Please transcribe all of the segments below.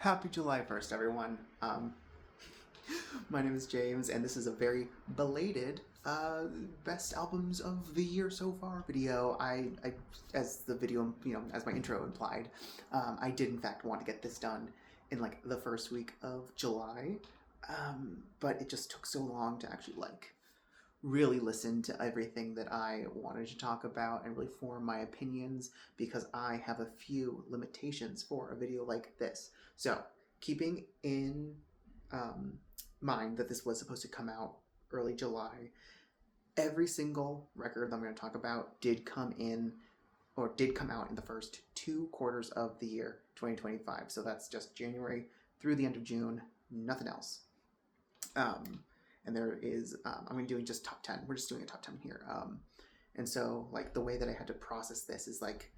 Happy July 1st, everyone. My name is James, and this is a very belated best albums of the year so far video. As the video, as my intro implied, I did in fact want to get this done in like the first week of July, but it just took so long to actually really listen to everything that I wanted to talk about and really form my opinions because I have a few limitations for a video like this. So, keeping in mind that this was supposed to come out early July, every single record that I'm going to talk about did come out in the first 2 quarters of the year 2025. So that's just January through the end of June, nothing else. And there is, I'm doing just top 10. We're just doing a top 10 here. And so, like, the way that I had to process this is, like,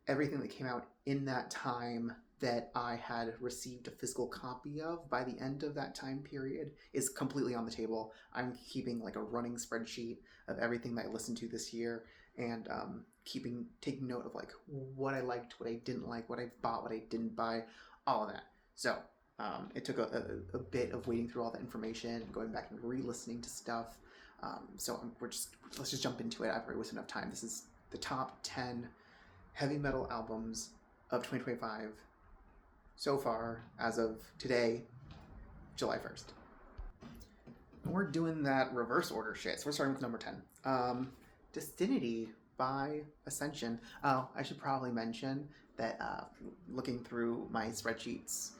everything that came out in that time that I had received a physical copy of by the end of that time period is completely on the table. I'm keeping, like, a running spreadsheet of everything that I listened to this year and taking note of, like, what I liked, what I didn't like, what I bought, what I didn't buy, all of that. So, it took a bit of wading through all that information, going back and re-listening to stuff. Let's just jump into it. I've already wasted enough time. This is the top 10 heavy metal albums of 2025 so far as of today, July 1st. And we're doing that reverse order shit. So we're starting with number 10. Destinity by Ascension. Oh, I should probably mention that looking through my spreadsheets,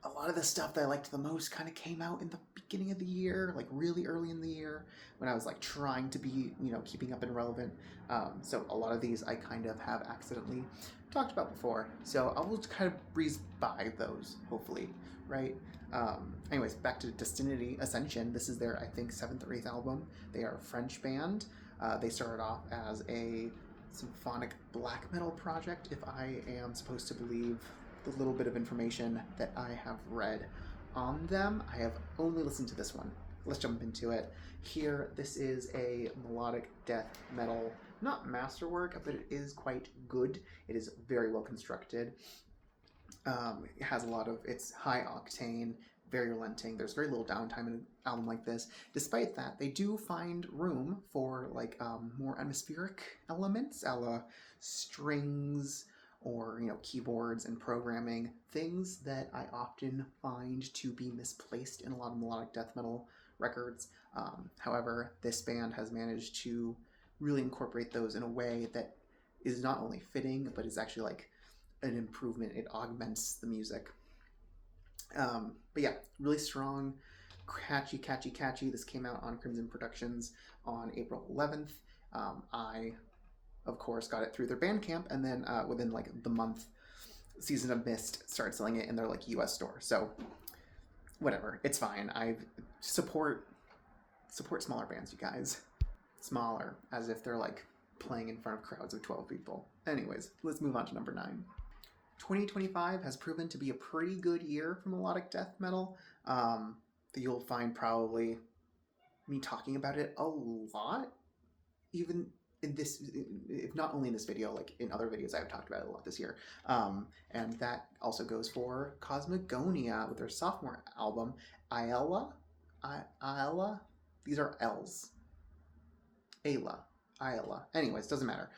a lot of the stuff that I liked the most kind of came out in the beginning of the year, like really early in the year when I was like trying to be, keeping up and relevant. So a lot of these I kind of have accidentally talked about before. So I will just kind of breeze by those, hopefully, right? Anyways, back to Destinity Ascension. This is their, I think, 7th or 8th album. They are a French band. They started off as a symphonic black metal project, if I am supposed to believe the little bit of information that I have read on them. I have only listened to this one. Let's jump into it. Here, this is a melodic death metal, not masterwork, but it is quite good. It is very well constructed. It has a lot of, it's high octane, very relenting. There's very little downtime in an album like this. Despite that, they do find room for like more atmospheric elements, a la strings, or keyboards and programming, things that I often find to be misplaced in a lot of melodic death metal records. However, this band has managed to really incorporate those in a way that is not only fitting, but is actually like an improvement. It augments the music. But yeah, really strong, catchy. This came out on Crimson Productions on April 11th. I of course, got it through their Bandcamp, and then within like the month, Season of Mist started selling it in their like U.S. store. So, whatever, it's fine. I support smaller bands, you guys. Smaller, as if they're like playing in front of crowds of 12 people. Anyways, let's move on to number 9. 2025 has proven to be a pretty good year for melodic death metal. You'll find probably me talking about it a lot, even in this, if not only in this video, like in other videos I've talked about it a lot this year. And that also goes for Cosmogonia with their sophomore album, Ayla. These are L's. Ayla. Anyways, doesn't matter.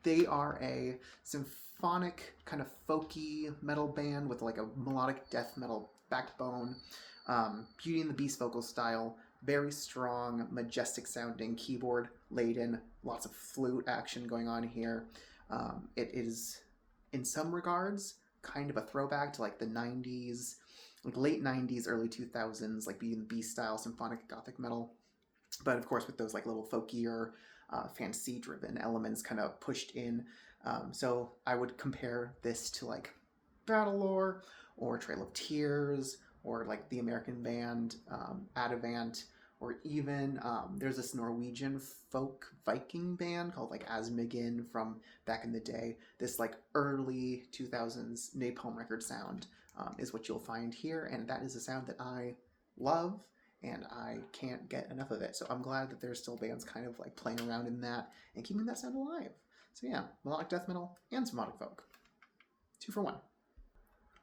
They are a symphonic, kind of folky metal band with like a melodic death metal backbone. Beauty and the Beast vocal style. Very strong, majestic sounding, keyboard laden, lots of flute action going on here. It is, in some regards, kind of a throwback to like the 90s, like late 90s, early 2000s, like Beauty and the Beast style symphonic gothic metal. But of course with those like little folkier, fantasy-driven elements kind of pushed in. So I would compare this to like Battlelore or Trail of Tears, or like the American band Adavant, or even there's this Norwegian folk Viking band called like Asmigin from back in the day. This like early 2000s napalm record sound is what you'll find here, and that is a sound that I love and I can't get enough of it. So I'm glad that there's still bands kind of like playing around in that and keeping that sound alive. So yeah, melodic death metal and some melodic folk. 2 for 1.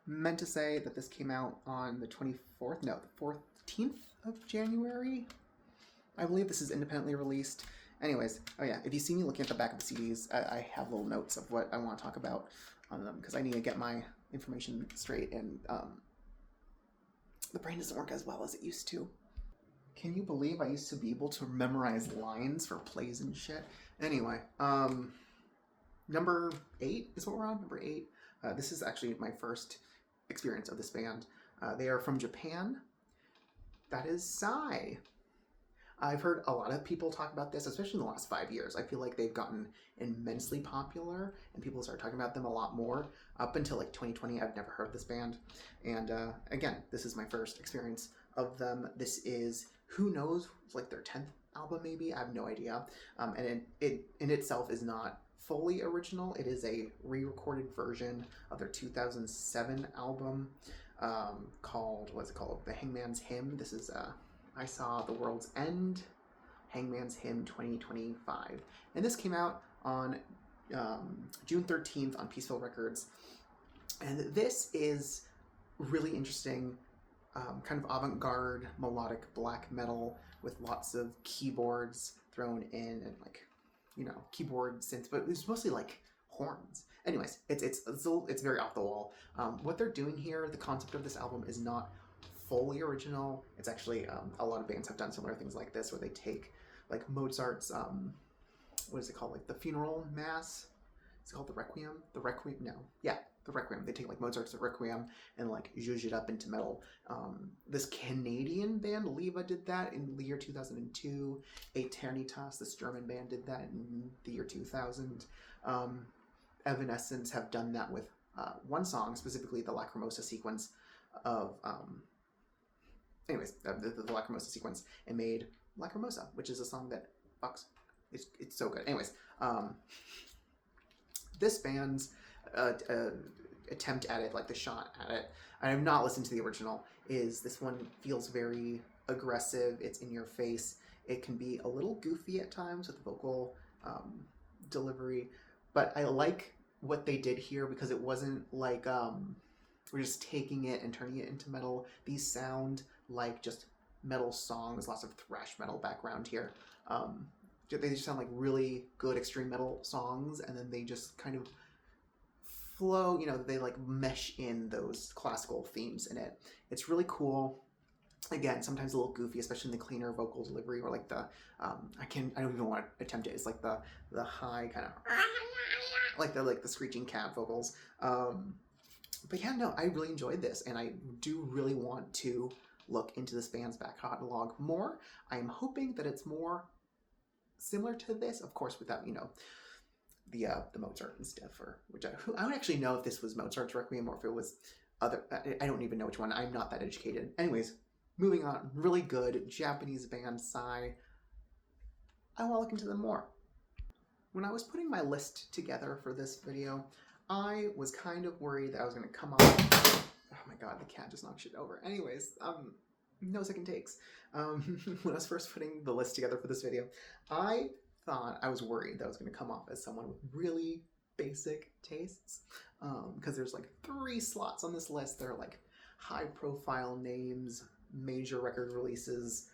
meant to say that this came out on the 24th, no, the 14th of January. I believe this is independently released. Anyways, oh yeah, if you see me looking at the back of the CDs, I have little notes of what I want to talk about on them because I need to get my information straight, and the brain doesn't work as well as it used to. Can you believe I used to be able to memorize lines for plays and shit? Anyway, number 8 is what we're on, number 8. This is actually my first experience of this band. They are from Japan. That is Psy. I've heard a lot of people talk about this, especially in the last 5 years. I feel like they've gotten immensely popular, and people start talking about them a lot more. Up until like 2020, I've never heard of this band. And again, this is my first experience of them. This is, who knows, like their 10th album maybe? I have no idea. And it in itself is not fully original. It is a re-recorded version of their 2007 album called, what's it called? The Hangman's Hymn. This is I Saw the World's End, Hangman's Hymn 2025. And this came out on June 13th on Peaceful Records. And this is really interesting, kind of avant-garde melodic black metal with lots of keyboards thrown in and like, you know, keyboard synths, but it's mostly like horns. Anyways, it's very off the wall. What they're doing here, the concept of this album is not fully original. It's actually a lot of bands have done similar things like this, where they take like Mozart's what is it called, like the funeral mass? It's called the Requiem. The Requiem, no, yeah, the Requiem. They take like Mozart's Requiem and like zhuzh it up into metal. This Canadian band Leva did that in the year 2002. Eternitas, this German band, did that in the year 2000. Evanescence have done that with one song, specifically the Lacrimosa sequence of the Lacrimosa sequence, and made Lacrimosa, which is a song that fucks. It's so good. Anyways, this band's attempt at it, like the shot at it, I have not listened to the original, is this one feels very aggressive. It's in your face. It can be a little goofy at times with the vocal delivery, but I like what they did here because it wasn't like we're just taking it and turning it into metal. These sound like just metal songs, lots of thrash metal background here. They just sound like really good extreme metal songs, and then they just kind of flow, you know, they like mesh in those classical themes in it. It's really cool. Again, sometimes a little goofy, especially in the cleaner vocal delivery, or like the I don't even want to attempt it. It's like the high kind of like the screeching cat vocals. But yeah, no, I really enjoyed this, and I do really want to look into this band's back catalog more. I am hoping that it's more similar to this, of course, without, you know, the Mozart and stuff, or which I don't actually know if this was Mozart's Requiem or if it was other. I don't even know which one. I'm not that educated. Anyways, moving on. Really good Japanese band, Psy. I want to look into them more. When I was putting my list together for this video, I was kind of worried that I was going to come off. Oh my god, the cat just knocked shit over. Anyways, no second takes. When I was first putting the list together for this video, I was worried that I was going to come off as someone with really basic tastes, because there's like 3 slots on this list. They're like high-profile names, major record releases.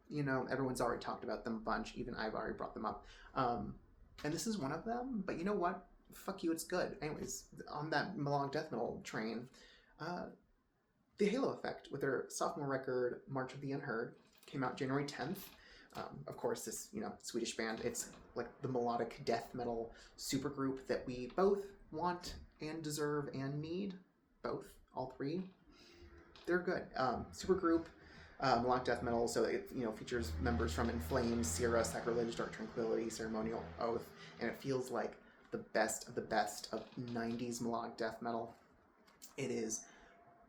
You know, everyone's already talked about them a bunch. Even I've already brought them up. And this is one of them. But you know what? Fuck you, it's good. Anyways, on that melodic death metal train, The Halo Effect, with their sophomore record, March of the Unheard, came out January 10th. Of course, this, you know, Swedish band, it's like the melodic death metal supergroup that we both want and deserve and need. Both, all 3. They're good. Supergroup, melodic death metal, so it, you know, features members from In Flames, Sierra, Sacrilege, Dark Tranquillity, Ceremonial Oath, and it feels like the best of 90s melodic death metal. It is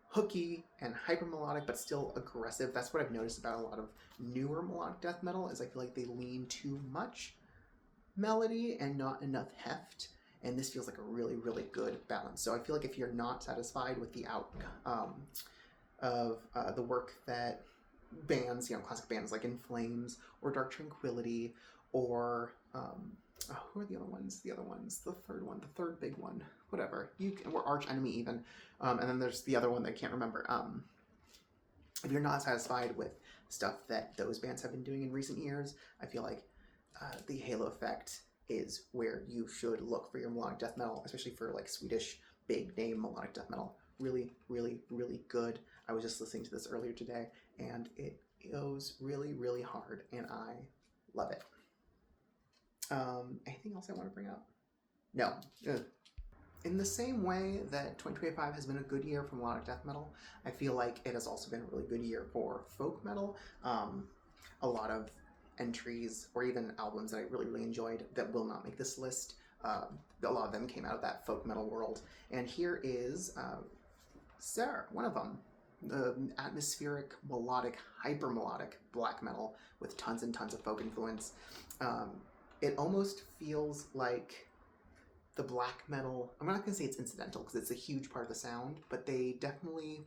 hooky and hyper melodic, but still aggressive. That's what I've noticed about a lot of newer melodic death metal, is I feel like they lean too much melody and not enough heft, and this feels like a really, really good balance. So I feel like if you're not satisfied with the outcome of the work that bands, you know, classic bands like In Flames or Dark Tranquillity or who are the other ones? The other ones, the third one, the third big one, whatever. We're arch enemy even, and then there's the other one that I can't remember. If you're not satisfied with stuff that those bands have been doing in recent years, I feel like the Halo Effect is where you should look for your melodic death metal, especially for like Swedish big name melodic death metal. Really, really, really good. I was just listening to this earlier today, and it goes really, really hard, and I love it. Anything else I want to bring up? No. In the same way that 2025 has been a good year for melodic death metal, I feel like it has also been a really good year for folk metal. A lot of entries or even albums that I really, really enjoyed that will not make this list. A lot of them came out of that folk metal world. And here is one of them. The atmospheric, melodic, hyper melodic black metal with tons and tons of folk influence. It almost feels like the black metal, I'm not going to say it's incidental because it's a huge part of the sound, but they definitely,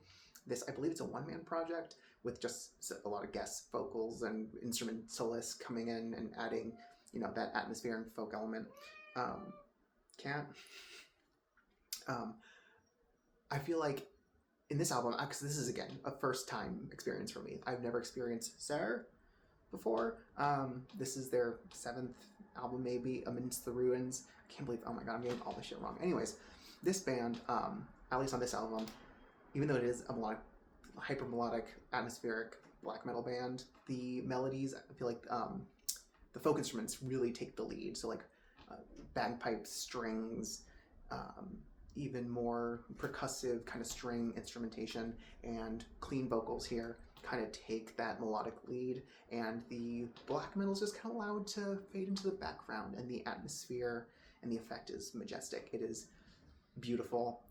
I believe it's a one-man project with just a lot of guest vocals and instrumentalists coming in and adding, that atmosphere and folk element. I feel like in this album, because this is, again, a first-time experience for me. I've never experienced Sir before. This is their 7th album, maybe, Amidst the Ruins. I can't believe, oh my god, I'm getting all this shit wrong. Anyways, this band, at least on this album, even though it is a melodic, hyper melodic, atmospheric black metal band, the melodies, I feel like the folk instruments really take the lead. So like bagpipes, strings, even more percussive kind of string instrumentation and clean vocals here kind of take that melodic lead, and the black metal is just kind of allowed to fade into the background, and the atmosphere and the effect is majestic. It is beautiful.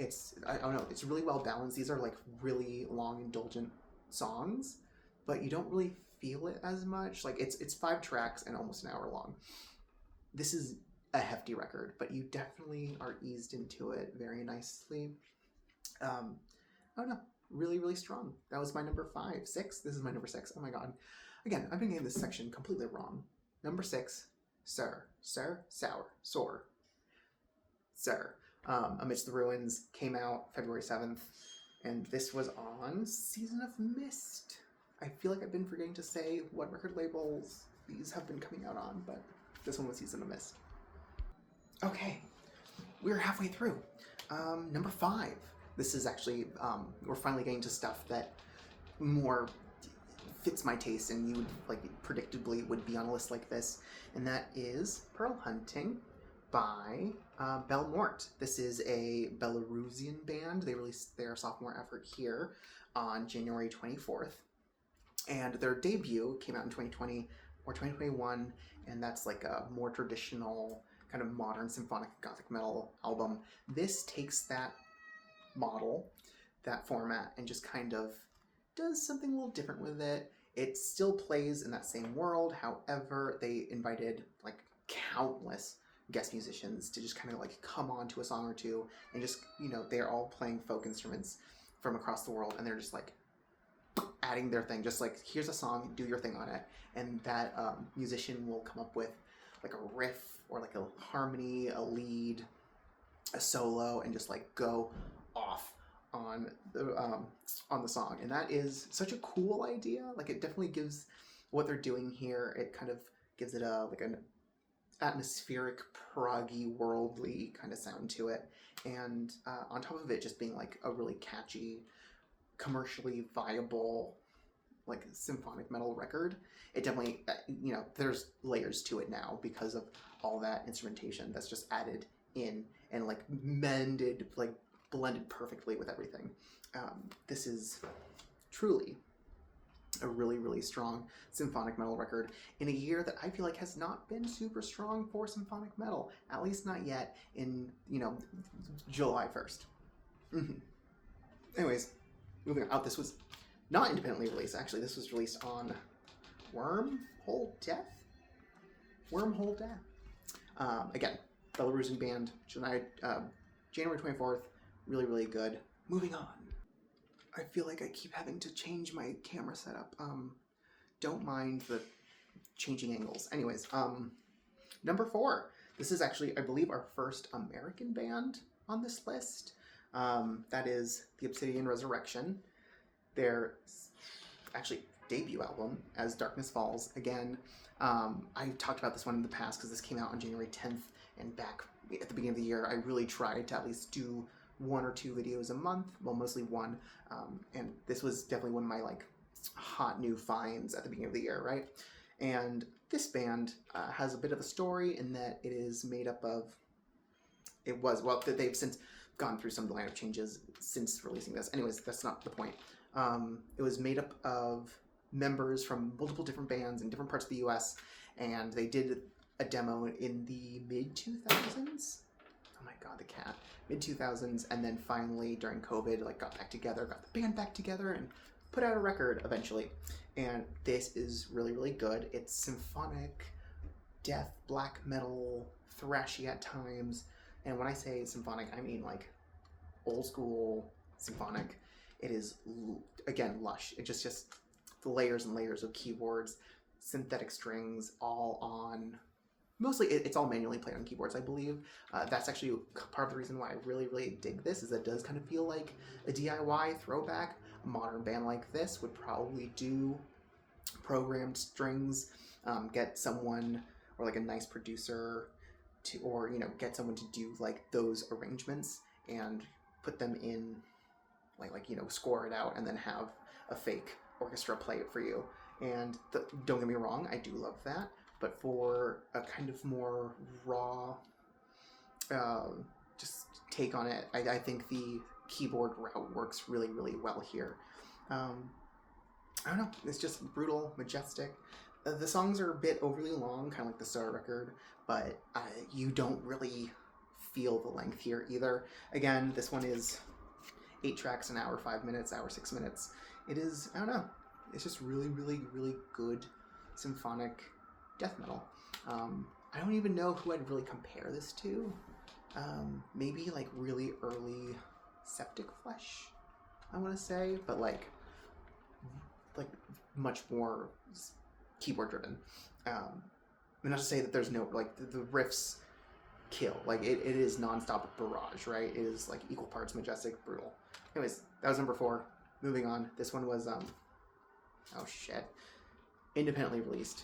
I don't know, it's really well balanced. These are like really long, indulgent songs, but you don't really feel it as much. Like it's 5 tracks and almost an hour long. This is a hefty record, but you definitely are eased into it very nicely. I don't know. Really, really strong. That was my number 5. 6? This is my number 6. Oh my god. Again, I've been getting this section completely wrong. Number 6, Sir. Amidst the Ruins came out February 7th, and this was on Season of Mist. I feel like I've been forgetting to say what record labels these have been coming out on, but this one was Season of Mist. Okay, we're halfway through. Number 5. This is actually, we're finally getting to stuff that more fits my taste and you would, like, predictably would be on a list like this, and that is Pearl Hunting by Belmort. This is a Belarusian band. They released their sophomore effort here on January 24th, and their debut came out in 2020 or 2021, and that's like a more traditional kind of modern symphonic gothic metal album. This takes that model, that format, and just kind of does something a little different with it. It still plays in that same world. However, they invited like countless guest musicians to just kind of like come on to a song or two, and just, they're all playing folk instruments from across the world, and they're just like adding their thing, just like, here's a song, do your thing on it. And that musician will come up with like a riff or like a harmony, a lead, a solo, and just like go off on the song. And that is such a cool idea. Like, it definitely gives what they're doing here, it kind of gives it an atmospheric, proggy, worldly kind of sound to it. And on top of it just being like a really catchy, commercially viable, like symphonic metal record, it definitely, there's layers to it now because of all that instrumentation that's just added in and like mended, like blended perfectly with everything. This is truly a really, really strong symphonic metal record in a year that I feel like has not been super strong for symphonic metal, at least not yet in, July 1st. Anyways, moving on. This was not independently released, actually. This was released on Wormhole Death? Again, Belarusian band, January 24th. Really, really good. Moving on. I feel like I keep having to change my camera setup. Don't mind the changing angles. Anyways, Number 4. This is actually, I believe, our first American band on this list. That is the Obsidian Resurrection. Their actually debut album, As Darkness Falls. Again, I've talked about this one in the past because this came out on January 10th, and back at the beginning of the year, I really tried to at least do 1 or 2 videos a month, well, mostly 1, and this was definitely one of my like hot new finds at the beginning of the year, right? And this band has a bit of a story in that it is made up of, they've since gone through some of the lineup changes since releasing this. Anyways, that's not the point. It was made up of members from multiple different bands in different parts of the US, and they did a demo in the mid-2000s. Oh my god, the cat. Mid-2000s, and then finally during COVID, like got the band back together, and put out a record eventually. And this is really, really good. It's symphonic, death, black metal, thrashy at times. And when I say symphonic, I mean like old school symphonic. It is, again, lush. It just the layers and layers of keyboards, synthetic strings, all on, mostly it's all manually played on keyboards, I believe. That's actually part of the reason why I really, really dig this, is it does kind of feel like a DIY throwback. A modern band like this would probably do programmed strings, get someone, or like a nice producer to, or, you know, get someone to do like those arrangements and put them in, like you know, score it out and then have a fake orchestra play it for you. And don't get me wrong, I do love that, but for a kind of more raw just take on it, I think the keyboard route works really, really well here. I don't know, it's just brutal, majestic. The songs are a bit overly long, kind of like the Star record, but you don't really feel the length here either. Again, this one is 8 tracks, an hour, 5 minutes, hour, 6 minutes. It is, I don't know, it's just really, really, really good symphonic death metal. I don't even know who I'd really compare this to. Maybe like really early Septic Flesh, I want to say, but like much more keyboard driven. And not to say that there's no, like, the riffs kill. Like, it is nonstop barrage, right? It is like equal parts majestic, brutal. Anyways, that was number 4. Moving on. This one was oh shit, independently released.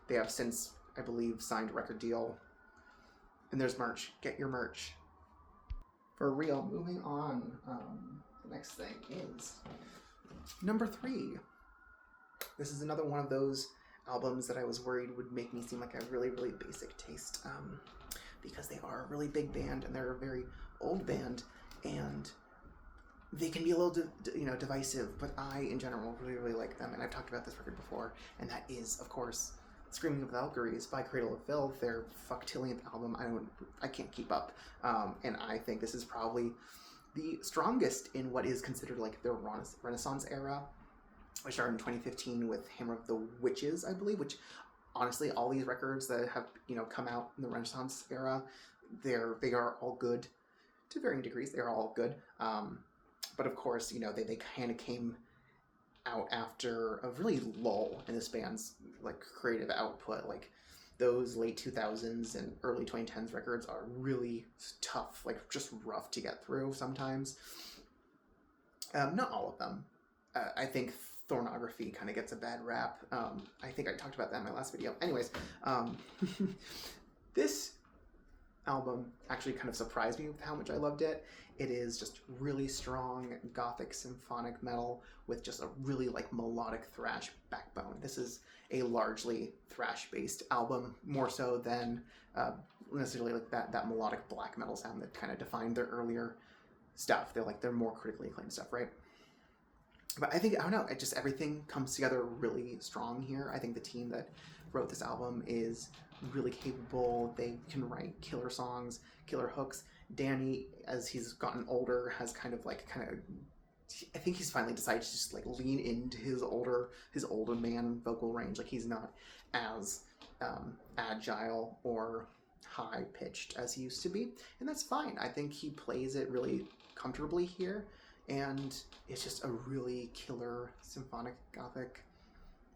They have since, I believe, signed a record deal, and there's merch. Get your merch for real. Moving on. The next thing is number 3. This is another one of those albums that I was worried would make me seem like a really, really basic taste, because they are a really big band and they're a very old band, and they can be a little divisive, but I in general really, really like them, and I've talked about this record before, and that is, of course, Screaming of the Valkyries by Cradle of Filth, their fucktillionth album. I can't keep up, and I think this is probably the strongest in what is considered like the Renaissance era, which started in 2015 with Hammer of the Witches, I believe, which honestly, all these records that have, come out in the Renaissance era, they are all good to varying degrees. They are all good. But of course, they kind of came out after a really lull in this band's like creative output. Like those late 2000s and early 2010s records are really tough, like just rough to get through sometimes. Not all of them. I think Thornography kind of gets a bad rap. I think I talked about that in my last video. Anyways, this album actually kind of surprised me with how much I loved it. It is just really strong gothic symphonic metal with just a really like melodic thrash backbone. This is a largely thrash-based album, more so than necessarily like that melodic black metal sound that kind of defined their earlier stuff. They're more critically acclaimed stuff, right? But I think, I don't know, everything comes together really strong here. I think the team that wrote this album is really capable. They can write killer songs, killer hooks. Danny, as he's gotten older, has I think he's finally decided to just like lean into his older man vocal range. Like he's not as agile or high pitched as he used to be, and that's fine. I think he plays it really comfortably here. And it's just a really killer symphonic gothic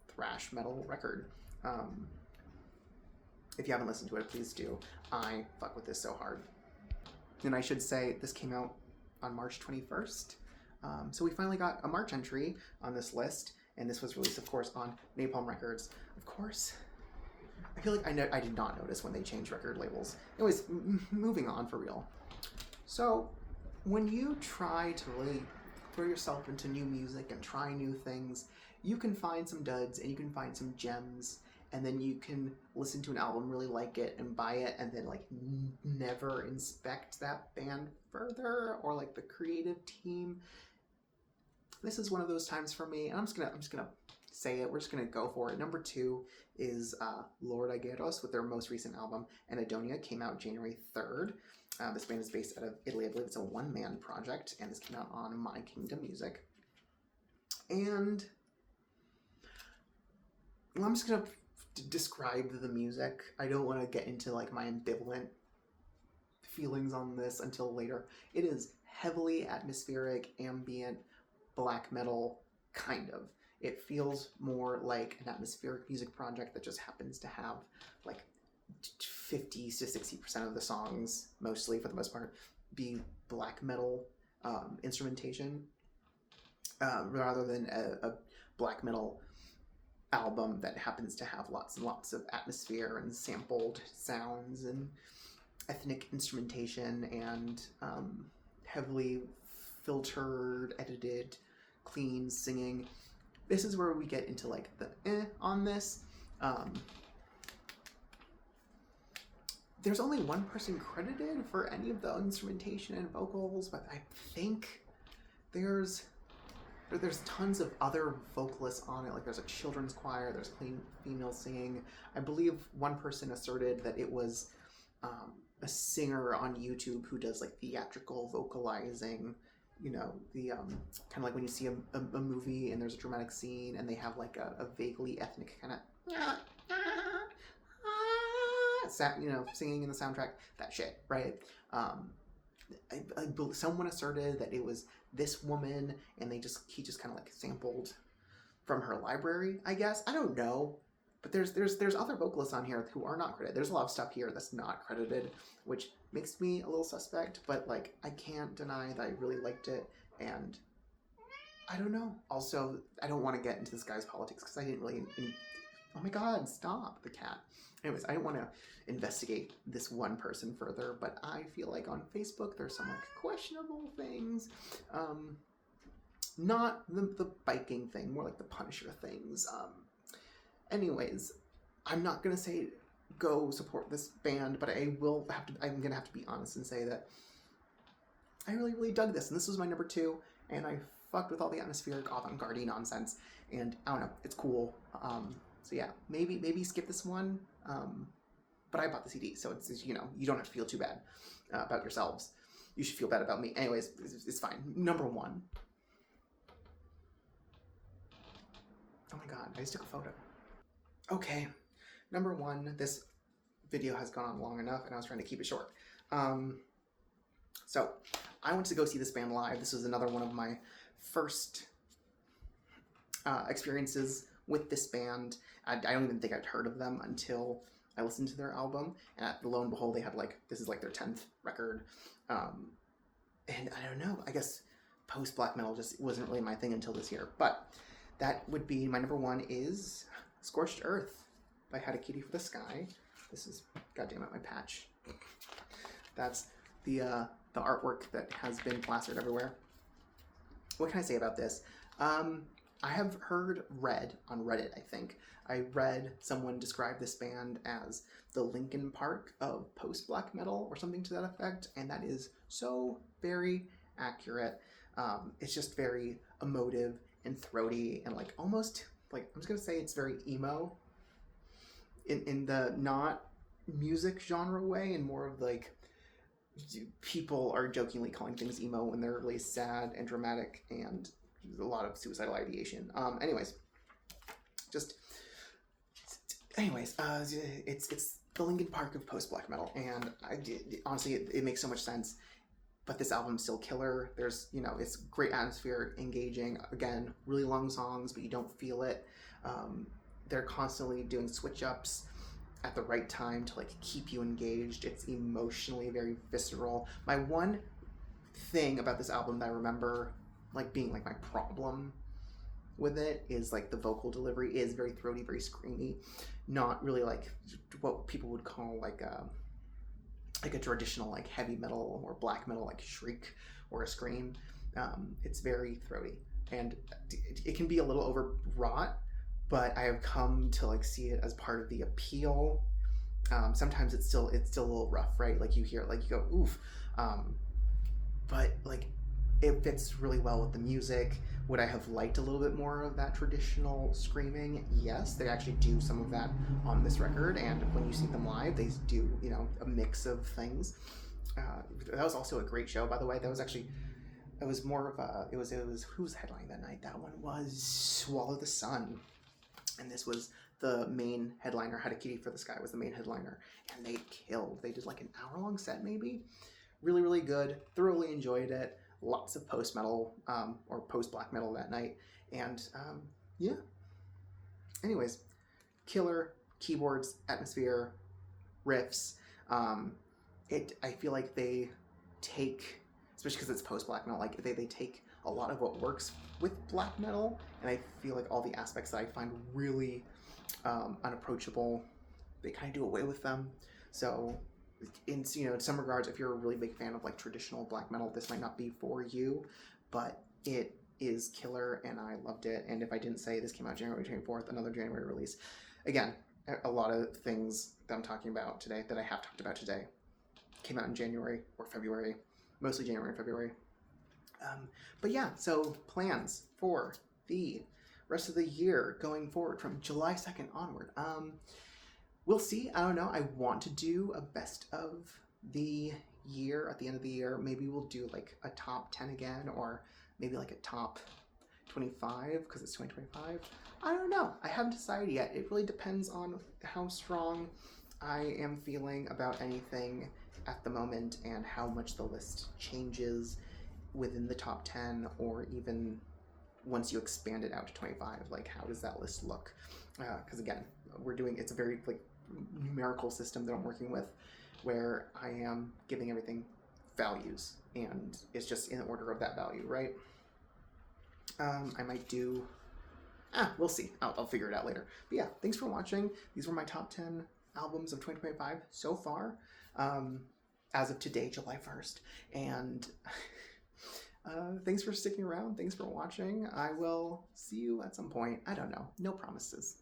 thrash metal record. If you haven't listened to it, please do. I fuck with this so hard. And I should say, this came out on March 21st. So we finally got a March entry on this list, and this was released, of course, on Napalm Records. Of course, I feel like I did not notice when they changed record labels. Anyways, moving on for real. So, when you try to really throw yourself into new music and try new things, you can find some duds and you can find some gems, and then you can listen to an album, really like it, and buy it, and then like never inspect that band further or like the creative team. This is one of those times for me, and I'm just gonna say it. We're just gonna go for it. Number 2 is Lord Agueros with their most recent album, Anadonia, came out January 3rd. This band is based out of Italy. I believe it's a one-man project, and this came out on My Kingdom Music. And I'm just gonna describe the music. I don't want to get into like my ambivalent feelings on this until later. It is heavily atmospheric, ambient, black metal, kind of. It feels more like an atmospheric music project that just happens to have like 50 to 60% of the songs, mostly for the most part, be black metal instrumentation, rather than a black metal album that happens to have lots and lots of atmosphere and sampled sounds and ethnic instrumentation and heavily filtered, edited, clean singing. This is where we get into like the on this. There's only one person credited for any of the instrumentation and vocals, but I think there's tons of other vocalists on it. Like there's a children's choir, there's clean female singing. I believe one person asserted that it was a singer on YouTube who does like theatrical vocalizing. You know, the kind of like when you see a movie and there's a dramatic scene and they have like a vaguely ethnic kind of singing in the soundtrack, that shit, right? Someone asserted that it was this woman and he just kind of like sampled from her library, I guess. I don't know. But there's other vocalists on here who are not credited. There's a lot of stuff here that's not credited, which makes me a little suspect, but like I can't deny that I really liked it, and I don't know. Also, I don't want to get into this guy's politics because I didn't really oh my god, stop the cat. Anyways, I don't want to investigate this one person further, but I feel like on Facebook there's some like questionable things. Not the biking thing, more like the Punisher things. Anyways, I'm not gonna say go support this band, but I'm gonna have to be honest and say that I really, really dug this, and this was my number 2, and I fucked with all the atmospheric avant-garde nonsense, and I don't know, it's cool. So yeah, maybe skip this one, but I bought the CD, so it's, you know, you don't have to feel too bad about yourselves. You should feel bad about me. Anyways, it's fine. Number 1. Oh my god, I just took a photo. Okay, number 1, this video has gone on long enough and I was trying to keep it short. So, I went to go see this band live. This was another one of my first experiences with this band. I don't even think I'd heard of them until I listened to their album, and lo and behold, they had like, this is like their 10th record. And I don't know, I guess post-black metal just wasn't really my thing until this year. But that would be, my number 1 is Scorched Earth by Had a Kitty for the Sky. This is, goddammit, my patch. That's the artwork that has been plastered everywhere. What can I say about this? I have read on Reddit, I think. I read someone describe this band as the Linkin Park of post-black metal or something to that effect, and that is so very accurate. It's just very emotive and throaty and like almost like, I'm just gonna say it's very emo in the not music genre way, and more of like people are jokingly calling things emo when they're really sad and dramatic and a lot of suicidal ideation. Anyways, it's the Linkin Park of post-black metal, and honestly, it makes so much sense. But this album's still killer. There's, you know, it's great atmosphere, engaging. Again, really long songs, but you don't feel it. They're constantly doing switch-ups. at the right time to like keep you engaged. It's emotionally very visceral. My one thing about this album that I remember like being like my problem with it is like the vocal delivery is very throaty, very screamy, not really like what people would call like a traditional like heavy metal or black metal like shriek or a scream. It's very throaty, and it can be a little overwrought, but I have come to like see it as part of the appeal. Sometimes it's still a little rough, right? Like you hear it, like you go oof, but like it fits really well with the music. Would I have liked a little bit more of that traditional screaming? Yes, they actually do some of that on this record, and when you see them live, they do, you know, a mix of things. That was also a great show, by the way. That was actually, it was more of a, it was who was headlining that night? That one was Swallow the Sun, and this was the main headliner. Hadakiri for the Sky was the main headliner, and they killed. They did like an hour-long set, maybe. Really, really good. Thoroughly enjoyed it. Lots of post metal or post black metal that night, and yeah. Anyways, killer keyboards, atmosphere, riffs. I feel like they take, especially because it's post black metal, like they take a lot of what works with black metal, and I feel like all the aspects that I find really unapproachable, they kind of do away with them. So in some regards, if you're a really big fan of like traditional black metal, this might not be for you, but it is killer, and I loved it. And if I didn't say, this came out January 24th, another January release. Again, a lot of things that I'm talking about today, that I have talked about today, came out in January or February, mostly January and February. But yeah, so plans for the rest of the year going forward from July 2nd onward. We'll see. I don't know. I want to do a best of the year at the end of the year. Maybe we'll do like a top 10 again, or maybe like a top 25 because it's 2025. I don't know. I haven't decided yet. It really depends on how strong I am feeling about anything at the moment and how much the list changes within the top 10, or even once you expand it out to 25. Like, how does that list look? Because again, it's a very like numerical system that I'm working with, where I am giving everything values, and it's just in order of that value, right? I might do, we'll see. I'll figure it out later. But yeah, thanks for watching. These were my top 10 albums of 2025 so far, as of today, July 1st. And thanks for sticking around. Thanks for watching. I will see you at some point. I don't know. No promises.